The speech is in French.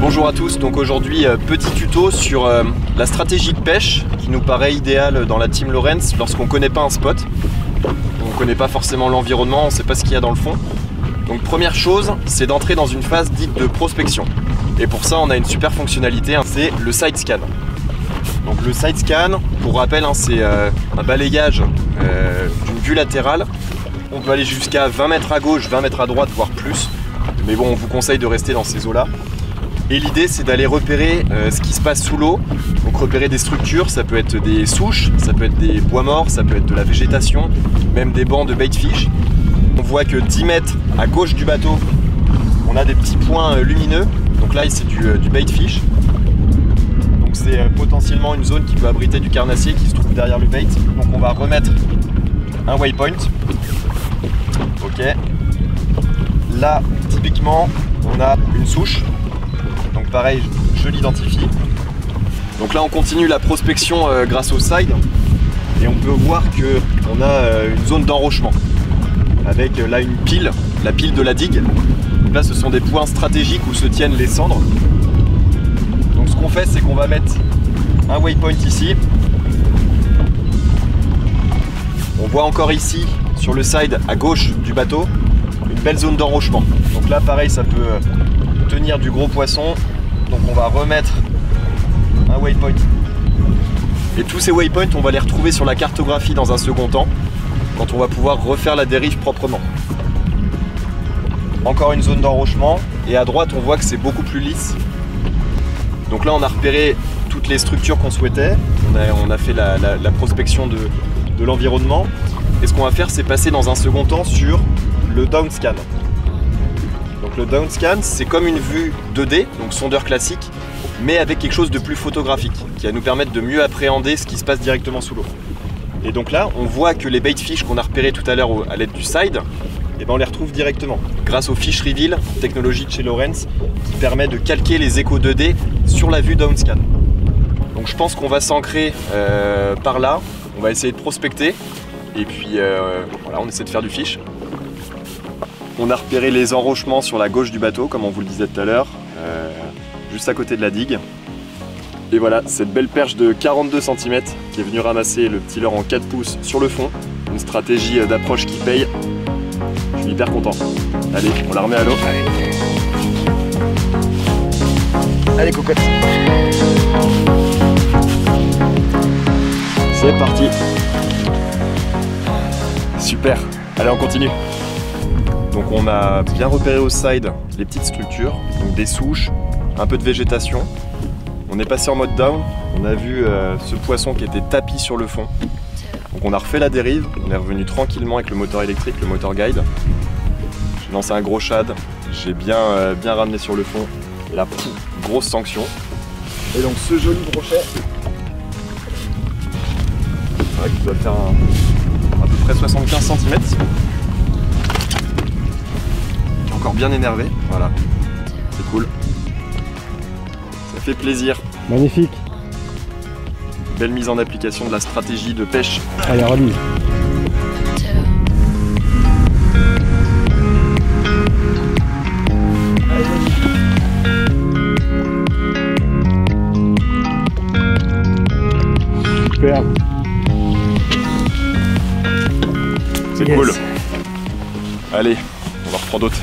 Bonjour à tous, donc aujourd'hui petit tuto sur la stratégie de pêche qui nous paraît idéale dans la Team Lawrence lorsqu'on ne connaît pas un spot. On ne connaît pas forcément l'environnement, on ne sait pas ce qu'il y a dans le fond. Donc première chose, c'est d'entrer dans une phase dite de prospection. Et pour ça on a une super fonctionnalité, c'est le side scan. Donc le side scan, pour rappel, c'est un balayage d'une vue latérale. On peut aller jusqu'à 20 mètres à gauche, 20 mètres à droite, voire plus. Mais bon, on vous conseille de rester dans ces eaux-là. Et l'idée, c'est d'aller repérer ce qui se passe sous l'eau. Donc repérer des structures, ça peut être des souches, ça peut être des bois morts, ça peut être de la végétation, même des bancs de baitfish. On voit que 10 mètres à gauche du bateau, on a des petits points lumineux. Donc là, c'est du baitfish. Donc c'est potentiellement une zone qui peut abriter du carnassier qui se trouve derrière le bait. Donc on va remettre un waypoint. Ok. Là, typiquement, on a une souche. Donc pareil, je l'identifie. Donc là, on continue la prospection grâce au side. Et on peut voir qu'on a une zone d'enrochement. Avec là une pile, la pile de la digue. Donc là, ce sont des points stratégiques où se tiennent les cendres. Donc ce qu'on fait, c'est qu'on va mettre un waypoint ici. On voit encore ici, sur le side à gauche du bateau, une belle zone d'enrochement. Donc là, pareil, ça peut tenir du gros poisson. Donc on va remettre un waypoint. Et tous ces waypoints, on va les retrouver sur la cartographie dans un second temps, quand on va pouvoir refaire la dérive proprement. Encore une zone d'enrochement. Et à droite, on voit que c'est beaucoup plus lisse. Donc là, on a repéré toutes les structures qu'on souhaitait. On a fait la prospection de l'environnement. Et ce qu'on va faire, c'est passer dans un second temps sur le down scan. Donc le down scan, c'est comme une vue 2D, donc sondeur classique, mais avec quelque chose de plus photographique, qui va nous permettre de mieux appréhender ce qui se passe directement sous l'eau. Et donc là, on voit que les baitfish qu'on a repérés tout à l'heure à l'aide du side, et ben on les retrouve directement, grâce au Fish Reveal, technologie de chez Lawrence, qui permet de calquer les échos 2D sur la vue down scan. Donc je pense qu'on va s'ancrer par là, on va essayer de prospecter, et puis voilà, on essaie de faire du fish. On a repéré les enrochements sur la gauche du bateau, comme on vous le disait tout à l'heure, juste à côté de la digue. Et voilà, cette belle perche de 42 cm qui est venue ramasser le petit leurre en 4 pouces sur le fond. Une stratégie d'approche qui paye. Je suis hyper content. Allez, on la remet à l'eau. Allez, cocotte. C'est parti. Super. Allez, on continue. Donc on a bien repéré au side les petites structures, donc des souches, un peu de végétation. On est passé en mode down, on a vu ce poisson qui était tapi sur le fond. Donc on a refait la dérive, on est revenu tranquillement avec le moteur électrique, le moteur guide. J'ai lancé un gros shad, j'ai bien ramené sur le fond. Et là, pouf, grosse sanction. Et donc ce joli brochet, qui doit faire à peu près 75 cm. Encore bien énervé, voilà, c'est cool, ça fait plaisir. Magnifique. Belle mise en application de la stratégie de pêche. Allez, relis. Super. C'est cool. Allez, on en reprend d'autres.